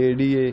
ADA,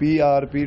PRP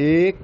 1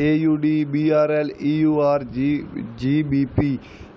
AUD BRL EUR GBP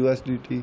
USDT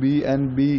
BNB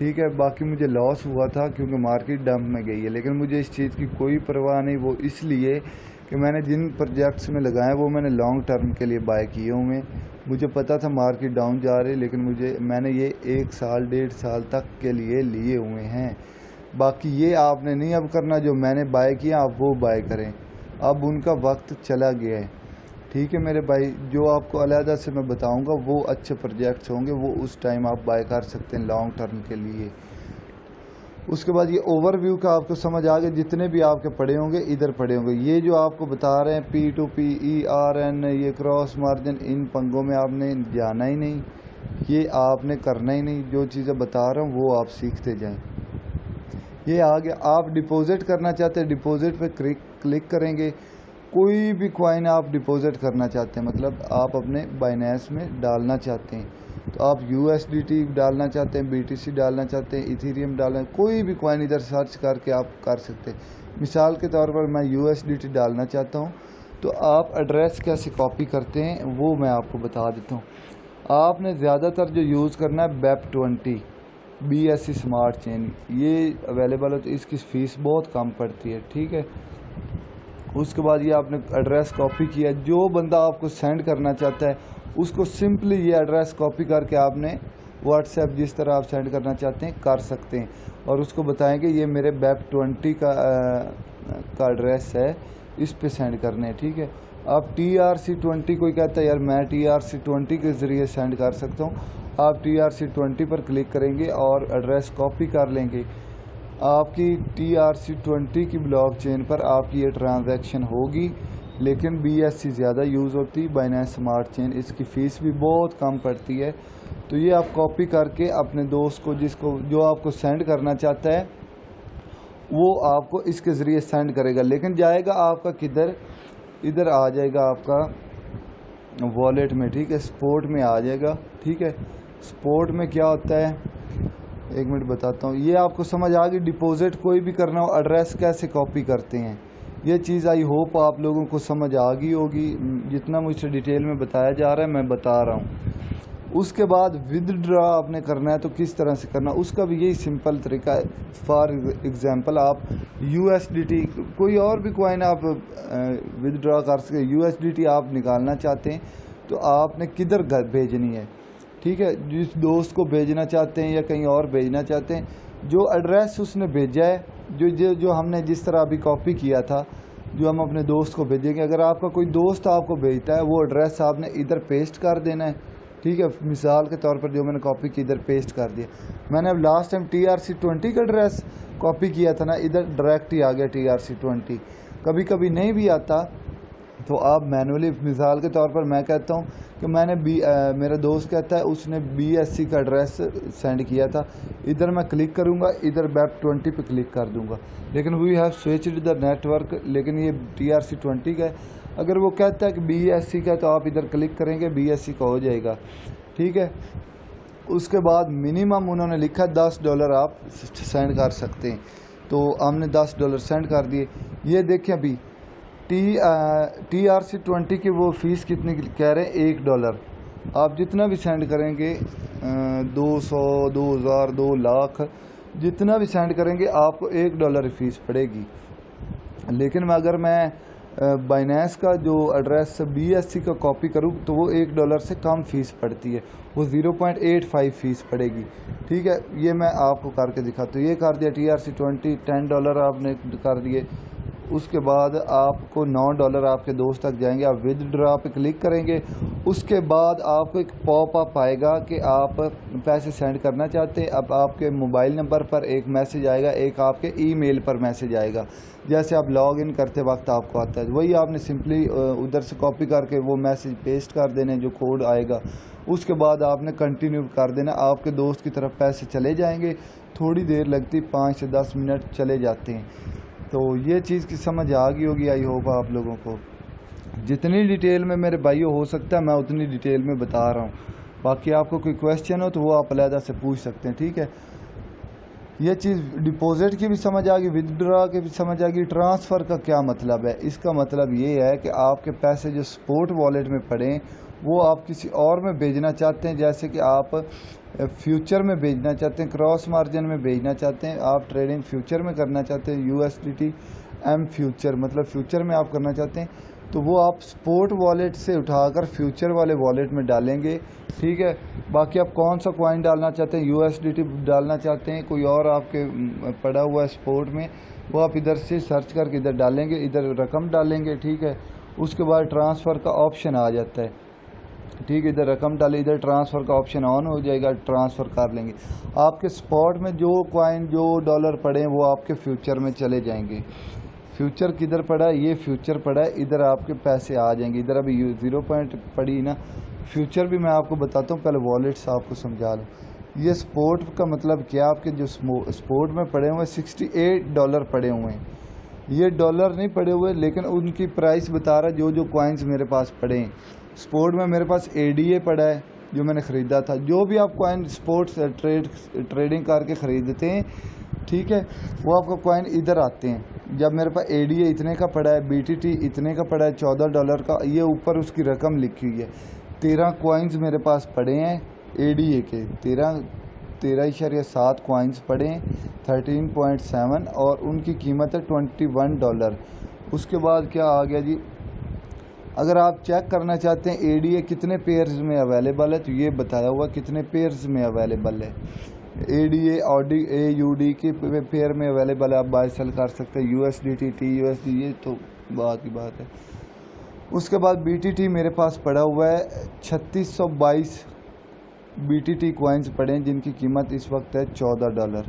ٹھیک ہے. باقی مجھے لاس ہوا تھا کیونکہ مارکیٹ ڈمپ میں گئی ہے، لیکن مجھے اس چیز کی کوئی پرواہ نہیں. وہ اس لیے کہ میں نے جن پروجیکٹس میں لگائے وہ میں نے لانگ ٹرم کے لیے بائی کیے ہوئے. مجھے پتا تھا مارکیٹ ڈاؤن جا رہی، لیکن میں نے یہ 1 سال 1.5 سال تک کے لیے لیے ہوئے ہیں. باقی یہ آپ نے نہیں اب کرنا، جو میں نے بائی کیا آپ وہ بائی کریں. اب ان کا وقت چلا گیا ہے. ٹھیک ہے میرے بھائی، جو آپ کو علیحدہ سے میں بتاؤں گا وہ اچھے پروجیکٹس ہوں گے، وہ اس ٹائم آپ بائی کر سکتے ہیں لانگ ٹرم کے لیے. اس کے بعد یہ اوور ویو کا آپ کو سمجھ آ گیا، جتنے بھی آپ کے پڑے ہوں گے ادھر پڑے ہوں گے. یہ جو آپ کو بتا رہے ہیں P2P ERN، یہ کراس مارجن، ان پنگوں میں آپ نے جانا ہی نہیں، یہ آپ نے کرنا ہی نہیں. جو چیزیں بتا رہا ہوں وہ آپ سیکھتے جائیں. یہ آگے آپ ڈپوزٹ کرنا چاہتے ہیں، ڈپوزٹ پہ کلک کریں گے. کوئی بھی کوائن آپ ڈپوزٹ کرنا چاہتے ہیں، مطلب آپ اپنے بائنینس میں ڈالنا چاہتے ہیں، تو آپ USDT ڈالنا چاہتے ہیں، BTC ڈالنا چاہتے ہیں، ایتھیریم ڈالنا، کوئی بھی کوائن ادھر سرچ کر کے آپ کر سکتے ہیں. مثال کے طور پر میں USDT ڈالنا چاہتا ہوں، تو آپ ایڈریس کیسے کاپی کرتے ہیں وہ میں آپ کو بتا دیتا ہوں. آپ نے زیادہ تر جو یوز کرنا ہے BEP20 BSC اسمارٹ چین، یہ اویلیبل ہے، تو اس کی فیس بہت کم پڑتی ہے. ٹھیک ہے. اس کے بعد یہ آپ نے ایڈریس کاپی کیا، جو بندہ آپ کو سینڈ کرنا چاہتا ہے اس کو سمپلی یہ ایڈریس کاپی کر کے آپ نے واٹس ایپ جس طرح آپ سینڈ کرنا چاہتے ہیں کر سکتے ہیں، اور اس کو بتائیں گے یہ میرے BEP20 کا ایڈریس ہے، اس پہ سینڈ کرنے ہیں. ٹھیک ہے. آپ TRC20 کوئی کہتا ہے یار میں TRC20 کے ذریعے سینڈ کر سکتا ہوں، آپ TRC20 پر کلک کریں گے اور ایڈریس کاپی کر لیں گے. آپ کی TRC20 کی بلاک چین پر آپ کی یہ ٹرانزیکشن ہوگی، لیکن BSC زیادہ یوز ہوتی، بائنینس اسمارٹ چین، اس کی فیس بھی بہت کم پڑتی ہے. تو یہ آپ کاپی کر کے اپنے دوست کو جو آپ کو سینڈ کرنا چاہتا ہے وہ آپ کو اس کے ذریعے سینڈ کرے گا، لیکن جائے گا آپ کا کدھر، ادھر آ جائے گا آپ کا والیٹ میں. ٹھیک ہے. سپورٹ میں آ جائے گا. ٹھیک ہے. سپورٹ میں کیا ہوتا ہے، ایک منٹ بتاتا ہوں. یہ آپ کو سمجھ آ گئی، ڈپوزٹ کوئی بھی کرنا ہو ایڈریس کیسے کاپی کرتے ہیں. یہ چیز آئی ہوپ آپ لوگوں کو سمجھ آ گئی ہوگی. جتنا مجھ سے ڈیٹیل میں بتایا جا رہا ہے میں بتا رہا ہوں. اس کے بعد ود ڈرا آپ نے کرنا ہے تو کس طرح سے کرنا، اس کا بھی یہی سمپل طریقہ ہے. فار ایگزامپل آپ USDT کوئی اور بھی کوائن آپ ود ڈرا کر سکتے. USDT آپ نکالنا چاہتے ہیں تو آپ نے کدھر بھیجنی ہے. ٹھیک ہے. جس دوست کو بھیجنا چاہتے ہیں یا کہیں اور بھیجنا چاہتے ہیں، جو ایڈریس اس نے بھیجا ہے، جو ہم نے جس طرح ابھی کاپی کیا تھا، جو ہم اپنے دوست کو بھیجیں گے، اگر آپ کا کوئی دوست آپ کو بھیجتا ہے وہ ایڈریس آپ نے ادھر پیسٹ کر دینا ہے. ٹھیک ہے. مثال کے طور پر جو میں نے کاپی کی ادھر پیسٹ کر دیا. میں نے اب لاسٹ ٹائم TRC20 کا ایڈریس کاپی کیا تھا نا، ادھر ڈائریکٹ ہی آ گیا TRC20. کبھی کبھی نہیں بھی آتا تو آپ مینولی، مثال کے طور پر میں کہتا ہوں کہ میں نے میرا دوست کہتا ہے اس نے BSC کا ایڈریس سینڈ کیا تھا، ادھر میں کلک کروں گا، ادھر BEP20 پہ کلک کر دوں گا، لیکن we have switched the network, لیکن یہ TRC20 کا ہے. اگر وہ کہتا ہے کہ BSC کا تو آپ ادھر کلک کریں گے، BSC کا ہو جائے گا. ٹھیک ہے. اس کے بعد منیمم انہوں نے لکھا $10 آپ سینڈ کر سکتے ہیں، تو ہم نے $10 سینڈ کر دیے. یہ دیکھیں ابھی TRC20 کی وہ فیس کتنی کہہ رہے ہیں، $1. آپ جتنا بھی سینڈ کریں گے 200 2000 2 لاکھ جتنا بھی سینڈ کریں گے آپ کو $1 فیس پڑے گی. لیکن اگر میں بائنینس کا جو ایڈریس BSC کا کاپی کروں تو وہ $1 سے کم فیس پڑتی ہے، وہ 0.85 فیس پڑے گی. ٹھیک ہے. یہ میں آپ کو کر کے دکھاتا ہوں. یہ کر دیا TRC20 $10 آپ نے کر دیے. اس کے بعد آپ کو $9 آپ کے دوست تک جائیں گے. آپ ود ڈرا پہ کلک کریں گے. اس کے بعد آپ کو ایک پاپ اپ آئے گا کہ آپ پیسے سینڈ کرنا چاہتے ہیں. اب آپ کے موبائل نمبر پر ایک میسج آئے گا، ایک آپ کے ای میل پر میسج آئے گا، جیسے آپ لاگ ان کرتے وقت آپ کو آتا ہے. وہی آپ نے سمپلی ادھر سے کاپی کر کے وہ میسج پیسٹ کر دینے، جو کوڈ آئے گا. اس کے بعد آپ نے کنٹینیو کر دینا. آپ کے دوست کی طرف پیسے چلے جائیں گے. تھوڑی دیر لگتی، 5 سے 10 منٹ چلے جاتے ہیں. تو یہ چیز کی سمجھ آ گئی ہوگی آئی ہوپ آپ لوگوں کو. جتنی ڈیٹیل میں میرے بھائیوں ہو سکتا ہے میں اتنی ڈیٹیل میں بتا رہا ہوں. باقی آپ کو کوئی کویسچن ہو تو وہ آپ علیحدہ سے پوچھ سکتے ہیں. ٹھیک ہے. یہ چیز ڈپازٹ کی بھی سمجھ آ گئی، ودڈرا کی بھی سمجھ آ گئی۔ ٹرانسفر کا کیا مطلب ہے؟ اس کا مطلب یہ ہے کہ آپ کے پیسے جو سپورٹ والیٹ میں پڑیں وہ آپ کسی اور میں بھیجنا چاہتے ہیں، جیسے کہ آپ فیوچر میں بھیجنا چاہتے ہیں، کراس مارجن میں بھیجنا چاہتے ہیں، آپ ٹریڈنگ فیوچر میں کرنا چاہتے ہیں، USDT M فیوچر مطلب فیوچر میں آپ کرنا چاہتے ہیں، تو وہ آپ سپورٹ والیٹ سے اٹھا کر فیوچر والے والیٹ میں ڈالیں گے، ٹھیک ہے۔ باقی آپ کون سا کوائن ڈالنا چاہتے ہیں، USDT ڈالنا چاہتے ہیں، کوئی اور آپ کے پڑا ہوا ہے سپورٹ میں، وہ آپ ادھر سے سرچ کر کے ادھر ڈالیں گے، ادھر رقم ڈالیں گے، ٹھیک ہے۔ اس کے بعد ٹرانسفر کا آپشن آ جاتا ہے، ٹھیک ہے، ادھر رقم ڈالیں، ادھر ٹرانسفر کا آپشن آن ہو جائے گا، ٹرانسفر کر لیں گے۔ آپ کے سپورٹ میں جو کوائن جو ڈالر پڑے ہیں وہ آپ کے فیوچر میں چلے جائیں گے۔ فیوچر کدھر پڑا ہے؟ یہ فیوچر پڑا ہے، ادھر آپ کے پیسے آ جائیں گے۔ ادھر ابھی 0 پوائنٹ پڑی نا، فیوچر بھی میں آپ کو بتاتا ہوں، پہلے والیٹس آپ کو سمجھا لوں۔ یہ سپورٹ کا مطلب کیا؟ آپ کے جو سپورٹ میں پڑے ہوئے $68 پڑے ہوئے ہیں، یہ ڈالر نہیں پڑے ہوئے، لیکن ان کی پرائس بتا رہا ہے جو کوائنز میرے پاس پڑے ہیں۔ سپورٹ میں میرے پاس ADA پڑا ہے جو میں نے خریدا تھا۔ جو بھی آپ کوائن سپورٹس ٹریڈنگ کر کے خریدتے ہیں، ٹھیک ہے، وہ آپ کا کوائن ادھر آتے ہیں۔ جب میرے پاس ADA اتنے کا پڑا ہے، BTT اتنے کا پڑا ہے $14 کا، یہ اوپر اس کی رقم لکھی ہوئی ہے۔ 13 کوائنز میرے پاس پڑے ہیں ADA کے، 13.7 کوائنز پڑے ہیں 13.7، اور ان کی قیمت ہے $21۔ اس کے بعد کیا آ گیا جی؟ اگر آپ چیک کرنا چاہتے ہیں ADA کتنے پیئرز میں اویلیبل ہے، تو یہ بتایا ہوا کتنے پیئرز میں اویلیبل ہے۔ ADA AUD کی پیئر میں اویلیبل ہے، آپ بائی سیل کر سکتے ہیں۔ USDT TUSD یہ تو بات کی بات ہے۔ اس کے بعد BTT میرے پاس پڑا ہوا ہے 3622 BTT کوائنز پڑے ہیں، جن کی قیمت اس وقت ہے $14۔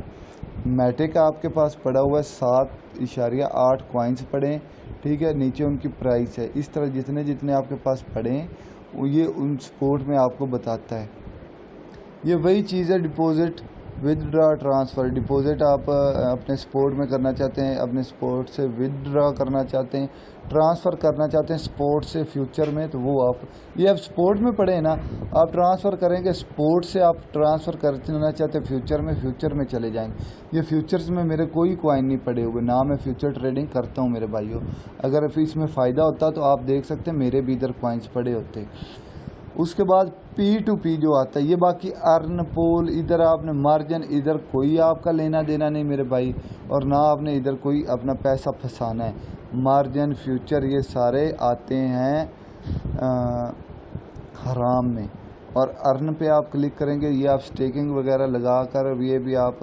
میٹک آپ کے پاس پڑا ہوا ہے 7.8 کوائنز پڑے ہیں، ٹھیک ہے، نیچے ان کی پرائس ہے۔ اس طرح جتنے آپ کے پاس پڑے ہیں وہ یہ ان سپورٹ میں آپ کو بتاتا ہے۔ یہ وہی چیز ہے ڈپازٹ، ودڈرا، ٹرانسفر۔ ڈپازٹ آپ اپنے سپورٹ میں کرنا چاہتے ہیں، اپنے سپورٹ سے ودڈرا کرنا چاہتے ہیں، ٹرانسفر کرنا چاہتے ہیں سپورٹ سے فیوچر میں، تو وہ یہ اب سپورٹ میں پڑے ہیں نا، آپ ٹرانسفر کریں گے سپورٹ سے، آپ ٹرانسفر کرنا چاہتے ہیں فیوچر میں چلے جائیں گے۔ یہ فیوچرز میں میرے کوئی کوائن نہیں پڑے ہوئے، نہ میں فیوچر ٹریڈنگ کرتا ہوں میرے بھائیوں۔ اگر اس میں فائدہ ہوتا تو آپ دیکھ سکتے ہیں میرے بھی ادھر کوائنز پڑے ہوتے۔ اس کے بعد P2P جو آتا ہے، یہ باقی ارن پول، ادھر آپ نے مارجن، ادھر کوئی آپ کا لینا دینا نہیں میرے بھائی، اور نہ آپ نے ادھر کوئی اپنا پیسہ پھنسانا ہے۔ مارجن، فیوچر، یہ سارے آتے ہیں حرام میں، اور ارن پہ آپ کلک کریں گے، یہ آپ سٹیکنگ وغیرہ لگا کر یہ بھی آپ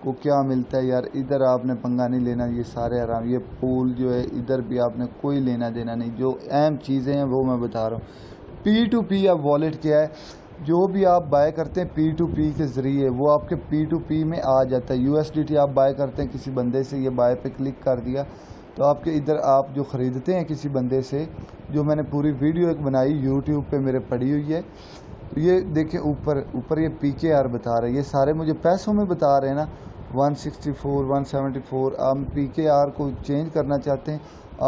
کو کیا ملتا ہے یار، ادھر آپ نے پنگا نہیں لینا، یہ سارے حرام۔ یہ پول جو ہے ادھر بھی آپ نے کوئی لینا دینا نہیں، جو اہم چیزیں ہیں وہ میں بتا رہا ہوں۔ P2P اب والیٹ کیا ہے؟ جو بھی آپ بائی کرتے ہیں P2P کے ذریعے، وہ آپ کے P2P میں آ جاتا ہے۔ USDT آپ بائی کرتے ہیں کسی بندے سے، یہ بائی پہ کلک کر دیا تو آپ کے ادھر آپ جو خریدتے ہیں کسی بندے سے، جو میں نے پوری ویڈیو ایک بنائی YouTube پہ میرے پڑی ہوئی ہے، تو یہ دیکھیں اوپر یہ PKR بتا رہا ہے، یہ سارے مجھے پیسوں میں بتا رہے ہیں نا، 164 174۔ ہم PKR کو چینج کرنا چاہتے ہیں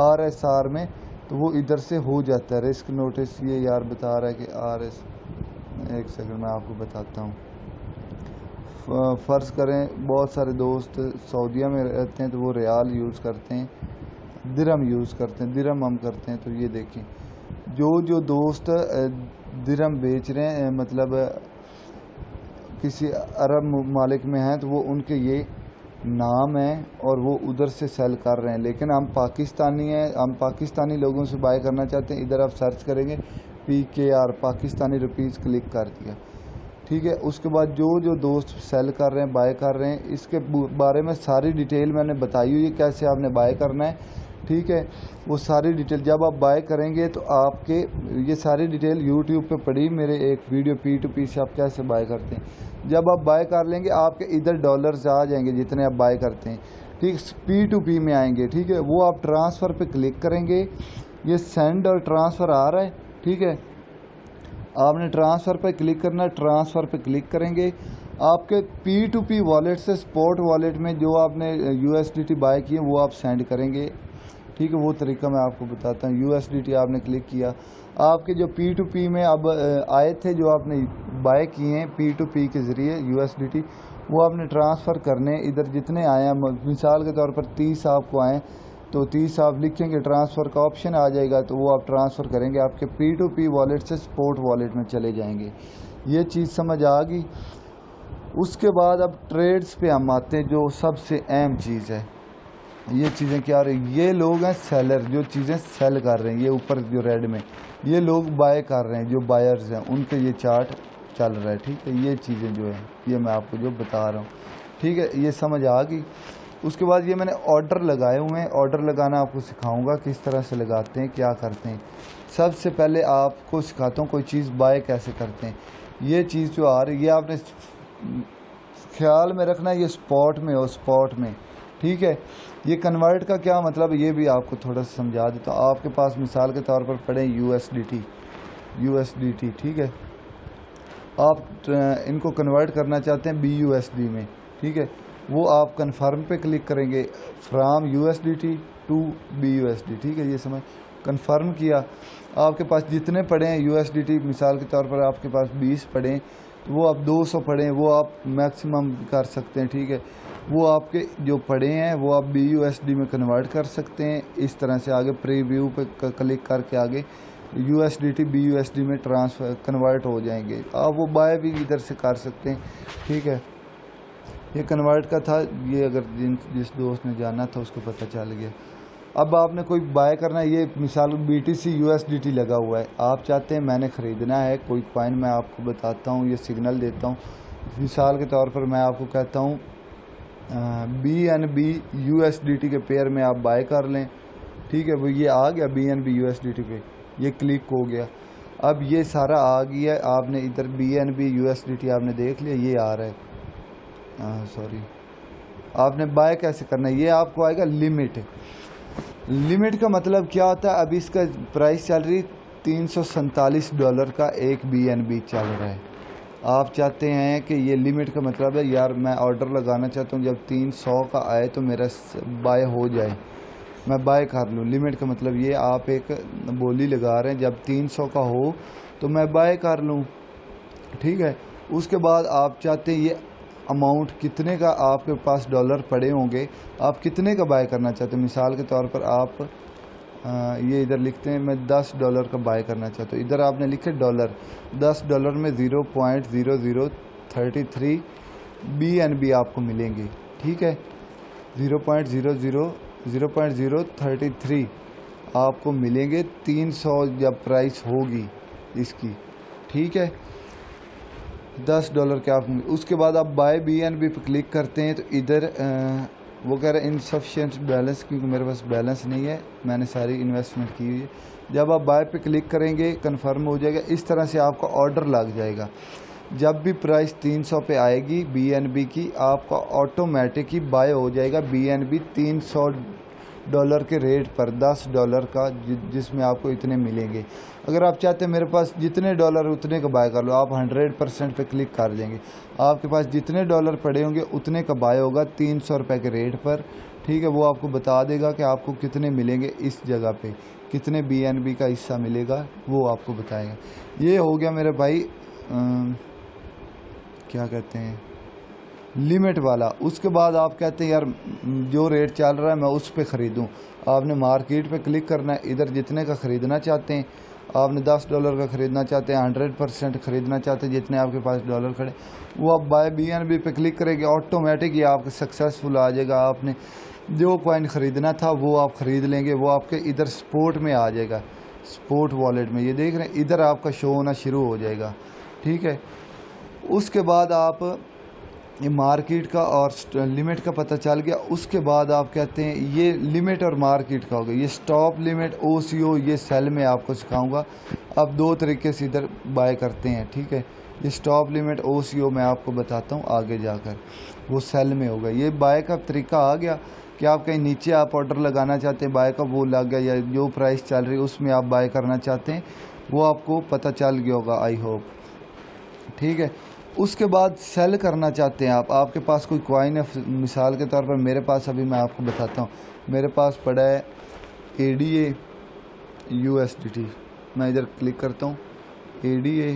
RSR میں، تو وہ ادھر سے ہو جاتا ہے۔ رسک نوٹس یہ یار بتا رہا ہے کہ RS، ایک سیکنڈ میں آپ کو بتاتا ہوں۔ فرض کریں بہت سارے دوست سعودیہ میں رہتے ہیں تو وہ ریال یوز کرتے ہیں، درہم یوز کرتے ہیں، درہم ہم کرتے ہیں، تو یہ دیکھیں جو دوست درہم بیچ رہے ہیں، مطلب کسی عرب ممالک میں ہیں، تو وہ ان کے یہ نام ہے اور وہ ادھر سے سیل کر رہے ہیں، لیکن ہم پاکستانی ہیں، ہم پاکستانی لوگوں سے بائی کرنا چاہتے ہیں۔ ادھر آپ سرچ کریں گے PKR پاکستانی روپیز، کلک کر دیا، ٹھیک ہے۔ اس کے بعد جو دوست سیل کر رہے ہیں، بائی کر رہے ہیں، اس کے بارے میں ساری ڈیٹیل میں نے بتائی ہوئی ہے، کیسے آپ نے بائی کرنا ہے، ٹھیک ہے۔ وہ ساری ڈیٹیل جب آپ بائی کریں گے تو آپ کے یہ ساری ڈیٹیل YouTube پہ پڑی، میرے ایک ویڈیو P2P سے آپ کیسے بائی کرتے ہیں۔ جب آپ بائی کر لیں گے آپ کے ادھر ڈالرز آ جائیں گے جتنے آپ بائی کرتے ہیں، ٹھیک، P2P میں آئیں گے، ٹھیک ہے۔ وہ آپ ٹرانسفر پہ کلک کریں گے، یہ سینڈ اور ٹرانسفر آ رہا ہے، ٹھیک ہے۔ آپ نے ٹرانسفر پہ کلک کرنا، ٹرانسفر پہ کلک کریں گے، آپ کے P2P والیٹ سے سپورٹ والیٹ میں جو آپ نے USDT بائی کیے وہ آپ سینڈ کریں گے، ٹھیک ہے۔ وہ طریقہ میں آپ کو بتاتا ہوں۔ USDT آپ نے کلک کیا، آپ کے جو P2P میں اب آئے تھے جو آپ نے بائی کیے ہیں P2P کے ذریعے USDT، وہ آپ نے ٹرانسفر کرنے ادھر جتنے آئے ہیں، مثال کے طور پر 30 آپ کو آئیں تو 30 آپ لکھیں گے، ٹرانسفر کا آپشن آ جائے گا تو وہ آپ ٹرانسفر کریں گے، آپ کے P2P والیٹ سے سپورٹ والیٹ میں چلے جائیں گے۔ یہ چیز سمجھ آ گئی۔ اس کے بعد اب ٹریڈز پہ ہم آتے ہیں، جو سب سے اہم چیز ہے۔ یہ چیزیں کیا رہی، یہ لوگ ہیں سیلر، جو چیزیں سیل کر رہے ہیں، یہ اوپر جو ریڈ میں یہ لوگ بائی کر رہے ہیں، جو بائرز ہیں ان کے یہ چارٹ چل رہا ہے، ٹھیک ہے۔ یہ چیزیں جو ہیں یہ میں آپ کو جو بتا رہا ہوں، ٹھیک ہے، یہ سمجھ آ گئی۔ اس کے بعد یہ میں نے آرڈر لگائے ہوئے ہیں، آرڈر لگانا آپ کو سکھاؤں گا کس طرح سے لگاتے ہیں، کیا کرتے ہیں۔ سب سے پہلے آپ کو سکھاتا ہوں کوئی چیز بائی کیسے کرتے ہیں۔ یہ چیز جو آ رہی ہے یہ آپ نے خیال میں رکھنا ہے، یہ سپاٹ میں ہو، سپاٹ میں، ٹھیک ہے۔ یہ کنورٹ کا کیا مطلب ہے یہ بھی آپ کو تھوڑا سا سمجھا دیتا ہوں۔ آپ کے پاس مثال کے طور پر پڑھیں USDT، ٹھیک ہے، آپ ان کو کنورٹ کرنا چاہتے ہیں BUSD میں، ٹھیک ہے۔ وہ آپ کنفرم پہ کلک کریں گے، فرام USDT ٹو BUSD، ٹھیک ہے، یہ سمجھ کنفرم کیا۔ آپ کے پاس جتنے پڑے ہیں USDT، مثال کے طور پر آپ کے پاس 20 پڑے ہیں تو وہ آپ 200 پڑے ہیں، وہ آپ میکسیمم کر سکتے ہیں، ٹھیک ہے۔ وہ آپ کے جو پڑے ہیں وہ آپ BUSD میں کنورٹ کر سکتے ہیں، اس طرح سے آگے پری ویو پہ کلک کر کے آگے USDT BUSD میں ٹرانسفر کنورٹ ہو جائیں گے۔ آپ وہ بائی بھی ادھر سے کر سکتے ہیں، ٹھیک ہے۔ یہ کنورٹ کا تھا، یہ اگر جس دوست نے جانا تھا اس کو پتہ چل گیا۔ اب آپ نے کوئی بائی کرنا ہے، یہ مثال BTC USDT لگا ہوا ہے، آپ چاہتے ہیں میں نے خریدنا ہے کوئی کوائن، میں آپ کو بتاتا ہوں، یہ سگنل دیتا ہوں۔ مثال کے طور پر میں آپ کو کہتا ہوں BNB USDT کے پیئر میں آپ بائی کر لیں، ٹھیک ہے۔ وہ یہ آ گیا BNB USDT پہ، یہ کلک ہو گیا۔ اب یہ سارا آ گیا ہے، آپ نے ادھر BNB USDT آپ نے دیکھ لیا، یہ آ رہا ہے، آپ نے بائی کیسے کرنا ہے، یہ آپ کو آئے گا لمٹ۔ لمٹ کا مطلب کیا ہوتا ہے، ابھی اس کا پرائس چل رہی $347 کا ایک BNB چل رہا ہے۔ آپ چاہتے ہیں کہ یہ لمٹ کا مطلب ہے یار میں آرڈر لگانا چاہتا ہوں جب 300 کا آئے تو میرا بائی ہو جائے، میں بائی کر لوں۔ لمٹ کا مطلب یہ آپ ایک بولی لگا رہے ہیں جب 300 کا ہو تو میں بائی کر لوں، ٹھیک ہے۔ اس کے بعد آپ چاہتے ہیں یہ اماؤنٹ کتنے کا آپ کے پاس ڈالر پڑے ہوں گے، آپ کتنے کا بائی کرنا چاہتے ہیں۔ مثال کے طور پر آپ یہ ادھر لکھتے ہیں میں $10 کا بائی کرنا چاہتا ہوں، ادھر آپ نے لکھے ڈالر، $10 میں 0.0033 BNB آپ کو ملیں گے، ٹھیک ہے۔ 0.033 آپ کو ملیں گے 300 جب پرائس ہوگی اس کی، ٹھیک ہے۔ $10 کے آپ، اس کے بعد آپ بائی BNB پہ کلک کرتے ہیں تو ادھر وہ کہہ رہے ہیں انسفیشینٹ بیلنس، کیونکہ میرے پاس بیلنس نہیں ہے، میں نے ساری انویسٹمنٹ کی ہوئی ہے۔ جب آپ بائی پہ کلک کریں گے کنفرم ہو جائے گا، اس طرح سے آپ کا آرڈر لگ جائے گا۔ جب بھی پرائس 300 پہ آئے گی BNB کی، آپ کا آٹومیٹک ہی بائی ہو جائے گا BNB $300 کے ریٹ پر، $10 کا، جس میں آپ کو اتنے ملیں گے۔ اگر آپ چاہتے ہیں میرے پاس جتنے ڈالر اتنے کا بائی کر لو، آپ 100% پہ کلک کر دیں گے، آپ کے پاس جتنے ڈالر پڑے ہوں گے اتنے کا بائی ہوگا $300 کے ریٹ پر، ٹھیک ہے۔ وہ آپ کو بتا دے گا کہ آپ کو کتنے ملیں گے، اس جگہ پہ کتنے BNB کا حصہ ملے گا وہ آپ کو بتائے گا۔ یہ ہو گیا میرے بھائی کیا کہتے ہیں لمٹ والا۔ اس کے بعد آپ کہتے ہیں یار جو ریٹ چل رہا ہے میں اس پہ خریدوں، آپ نے مارکیٹ پہ کلک کرنا ہے، ادھر جتنے کا خریدنا چاہتے ہیں، آپ نے $10 کا خریدنا چاہتے ہیں، 100% خریدنا چاہتے ہیں، جتنے آپ کے پاس ڈالر کھڑے وہ آپ بائی BNB پہ کلک کریں گے، آٹومیٹک یہ آپ کا سکسیسفل آ جائے گا۔ آپ نے جو کوائن خریدنا تھا وہ آپ خرید لیں گے، وہ آپ کے ادھر سپورٹ میں آ جائے گا، سپورٹ والیٹ میں، یہ دیکھ رہے ہیں ادھر آپ کا شو ہونا شروع ہو جائے گا، ٹھیک ہے۔ اس کے بعد آپ یہ مارکیٹ کا اور لمٹ کا پتہ چل گیا۔ اس کے بعد آپ کہتے ہیں یہ لمٹ اور مارکیٹ کا ہوگا، یہ سٹاپ لمٹ OCO یہ سیل میں آپ کو سکھاؤں گا۔ آپ دو طریقے سے ادھر بائی کرتے ہیں، ٹھیک ہے۔ یہ سٹاپ لمٹ OCO میں آپ کو بتاتا ہوں آگے جا کر، وہ سیل میں ہوگا۔ یہ بائی کا طریقہ آ گیا کہ آپ کہیں نیچے آپ آرڈر لگانا چاہتے ہیں، بائی کا وہ لگ گیا، یا جو پرائس چل رہی ہے اس میں آپ بائی کرنا چاہتے ہیں وہ آپ کو پتہ چل گیا ہوگا، آئی ہوپ، ٹھیک ہے۔ اس کے بعد سیل کرنا چاہتے ہیں آپ کے پاس کوئی کوائن ہے، مثال کے طور پر میرے پاس ابھی میں آپ کو بتاتا ہوں، میرے پاس پڑا ہے ADA USDT، میں ادھر کلک کرتا ہوں ADA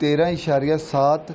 13.7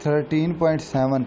13.7,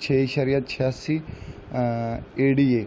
6.86 ADA,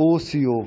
OCO।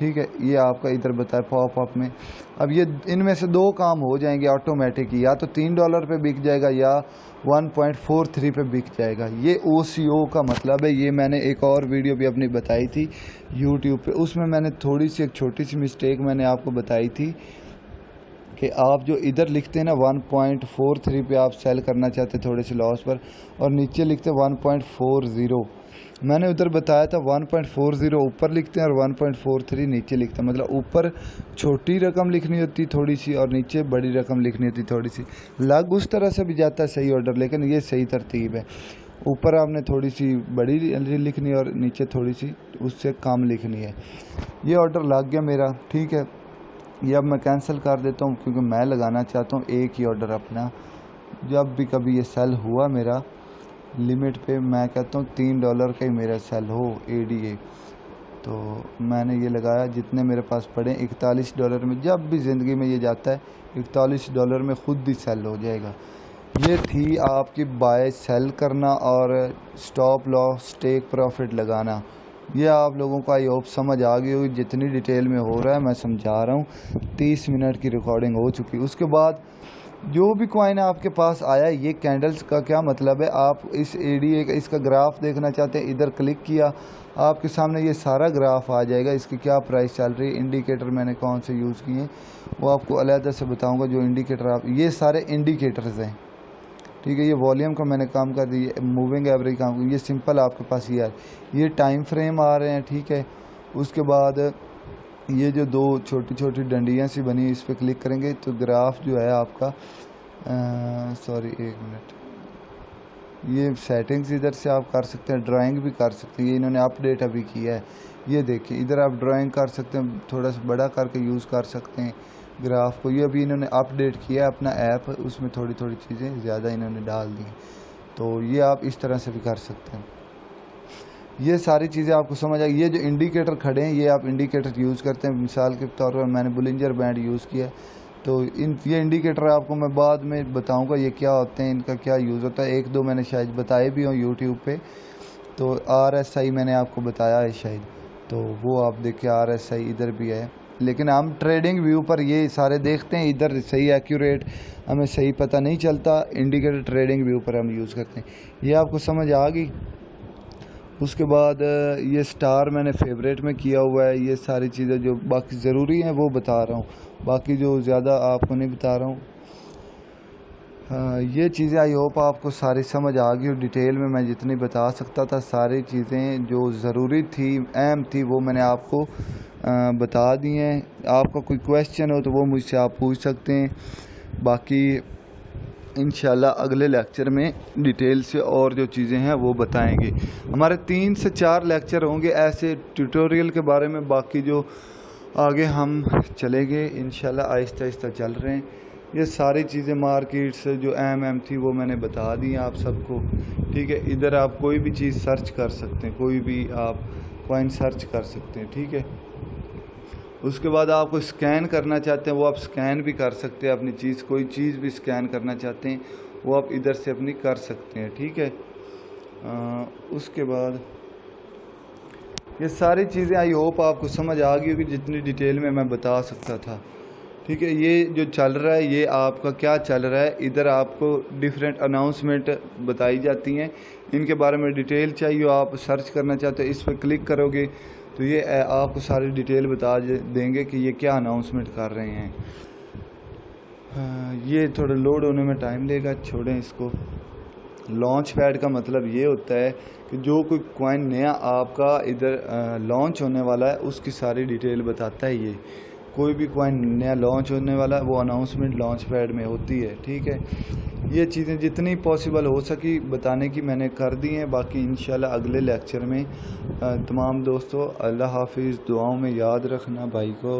ٹھیک ہے، یہ آپ کا ادھر بتایا پاپ اپ میں. اب یہ ان میں سے دو کام ہو جائیں گے آٹومیٹک، یا تو $3 پہ بک جائے گا یا 1.43 پہ بک جائے گا. یہ او سی او کا مطلب ہے. یہ میں نے ایک اور ویڈیو بھی اپنی بتائی تھی یوٹیوب پہ، اس میں میں نے تھوڑی سی ایک چھوٹی سی مسٹیک میں نے آپ کو بتائی تھی کہ آپ جو ادھر لکھتے ہیں نا 1.43 پہ آپ سیل کرنا چاہتے تھوڑے سے لاس پر، اور نیچے لکھتے 1.40. میں نے ادھر بتایا تھا 1.40 اوپر لکھتے ہیں اور 1.43 نیچے لکھتے ہیں. مطلب اوپر چھوٹی رقم لکھنی ہوتی تھوڑی سی اور نیچے بڑی رقم لکھنی ہوتی تھوڑی سی. لگ اس طرح سے بھی جاتا ہے صحیح آرڈر، لیکن یہ صحیح ترتیب ہے. اوپر آپ نے تھوڑی سی بڑی لکھنی ہے اور نیچے تھوڑی سی اس سے کم لکھنی ہے. یہ آرڈر لگ گیا میرا، ٹھیک ہے. یہ اب میں کینسل کر دیتا ہوں کیونکہ میں لگانا چاہتا ہوں ایک ہی آرڈر اپنا. جب بھی کبھی یہ سیل ہوا میرا لمٹ پہ، میں کہتا ہوں $3 کا ہی میرا سیل ہو ADA. تو میں نے یہ لگایا، جتنے میرے پاس پڑے $41 میں. جب بھی زندگی میں یہ جاتا ہے $41 میں خود ہی سیل ہو جائے گا. یہ تھی آپ کی بائی سیل کرنا اور سٹاپ لاس ٹیک پروفٹ لگانا. یہ آپ لوگوں کو آئی ہوپ سمجھ آ گئی ہوگی. جتنی ڈیٹیل میں ہو رہا ہے میں سمجھا رہا ہوں. 30 منٹ کی ریکارڈنگ ہو چکی. اس کے بعد جو بھی کوائن آپ کے پاس آیا، یہ کینڈلز کا کیا مطلب ہے، آپ اس ADA کا اس کا گراف دیکھنا چاہتے ہیں، ادھر کلک کیا، آپ کے سامنے یہ سارا گراف آ جائے گا. اس کی کیا پرائس چل رہی ہے. انڈیکیٹر میں نے کون سے یوز کیے ہیں وہ آپ کو علیحدہ سے بتاؤں گا. جو انڈیکیٹر آپ، یہ سارے انڈیکیٹرز ہیں، ٹھیک ہے. یہ والیوم کا میں نے کام کر دی، موونگ ایوریج کام، یہ سمپل آپ کے پاس یہ ٹائم فریم آ رہے ہیں، ٹھیک ہے. اس کے بعد یہ جو دو چھوٹی چھوٹی ڈنڈیاں سی بنی، اس پہ کلک کریں گے تو گراف جو ہے آپ کا ایک منٹ، یہ سیٹنگز ادھر سے آپ کر سکتے ہیں، ڈرائنگ بھی کر سکتے ہیں. یہ انہوں نے اپ ڈیٹ ابھی کیا ہے. یہ دیکھیں ادھر آپ ڈرائنگ کر سکتے ہیں، تھوڑا سا بڑا کر کے یوز کر سکتے ہیں گراف کو. یہ ابھی انہوں نے اپ ڈیٹ کیا ہے اپنا ایپ، اس میں تھوڑی تھوڑی چیزیں زیادہ انہوں نے ڈال دی ہیں. تو یہ آپ اس طرح سے بھی کر سکتے ہیں. یہ ساری چیزیں آپ کو سمجھ آئی. یہ جو انڈیکیٹر کھڑے ہیں، یہ آپ انڈیکیٹر یوز کرتے ہیں. مثال کے طور پر میں نے بولنجر بینڈ یوز کیا ہے، تو یہ انڈیکیٹر آپ کو میں بعد میں بتاؤں گا یہ کیا ہوتے ہیں، ان کا کیا یوز ہوتا ہے. ایک دو میں نے شاید بتائے بھی ہوں یوٹیوب پہ. تو RSI میں نے آپ کو بتایا ہے شاید، تو وہ آپ دیکھیں RSI ادھر بھی ہے. لیکن ہم ٹریڈنگ ویو پر یہ سارے دیکھتے ہیں، ادھر صحیح ایکوریٹ ہمیں صحیح پتہ نہیں چلتا. انڈیکیٹر ٹریڈنگ ویو پر ہم یوز کرتے ہیں. یہ آپ کو سمجھ آ گئی. اس کے بعد یہ سٹار میں نے فیوریٹ میں کیا ہوا ہے. یہ ساری چیزیں جو باقی ضروری ہیں وہ بتا رہا ہوں، باقی جو زیادہ آپ کو نہیں بتا رہا ہوں. یہ چیزیں آئی ہوپ آپ کو ساری سمجھ آ گئی. ڈیٹیل میں میں جتنی بتا سکتا تھا، ساری چیزیں جو ضروری تھی، اہم تھی، وہ میں نے آپ کو بتا دی ہیں. آپ کا کوئی کویسچن ہو تو وہ مجھ سے آپ پوچھ سکتے ہیں. باقی انشاءاللہ اگلے لیکچر میں ڈیٹیل سے اور جو چیزیں ہیں وہ بتائیں گے. ہمارے 3 سے 4 لیکچر ہوں گے ایسے ٹیوٹوریل کے بارے میں. باقی جو آگے ہم چلیں گے انشاءاللہ، آہستہ آہستہ چل رہے ہیں. یہ ساری چیزیں مارکیٹس جو اہم تھی وہ میں نے بتا دی آپ سب کو، ٹھیک ہے. ادھر آپ کوئی بھی چیز سرچ کر سکتے ہیں، کوئی بھی آپ کوائن سرچ کر سکتے ہیں، ٹھیک ہے. اس کے بعد آپ کو سکین کرنا چاہتے ہیں وہ آپ سکین بھی کر سکتے ہیں اپنی چیز. کوئی چیز بھی سکین کرنا چاہتے ہیں وہ آپ ادھر سے اپنی کر سکتے ہیں، ٹھیک ہے. اس کے بعد یہ ساری چیزیں آئی ہوپ آپ کو سمجھ آ گئی ہوگی جتنی ڈیٹیل میں بتا سکتا تھا، ٹھیک ہے. یہ جو چل رہا ہے یہ آپ کا کیا چل رہا ہے، ادھر آپ کو ڈیفرنٹ اناؤنسمنٹ بتائی جاتی ہیں. ان کے بارے میں ڈیٹیل چاہیے، آپ سرچ کرنا چاہتے ہیں، اس پہ کلک کرو گے تو یہ آپ کو ساری ڈیٹیل بتا دیں گے کہ یہ کیا اناؤنسمنٹ کر رہے ہیں. یہ تھوڑا لوڈ ہونے میں ٹائم لے گا، چھوڑیں اس کو. لانچ پیڈ کا مطلب یہ ہوتا ہے کہ جو کوئی کوائن نیا آپ کا ادھر لانچ ہونے والا ہے اس کی ساری ڈیٹیل بتاتا ہے. یہ کوئی بھی کوائن نیا لانچ ہونے والا ہے وہ اناؤنسمنٹ لانچ پیڈ میں ہوتی ہے، ٹھیک ہے. یہ چیزیں جتنی پاسبل ہو سکی بتانے کی میں نے کر دی ہیں. باقی انشاءاللہ اگلے لیکچر میں تمام دوستو اللہ حافظ. دعاؤں میں یاد رکھنا بھائی کو.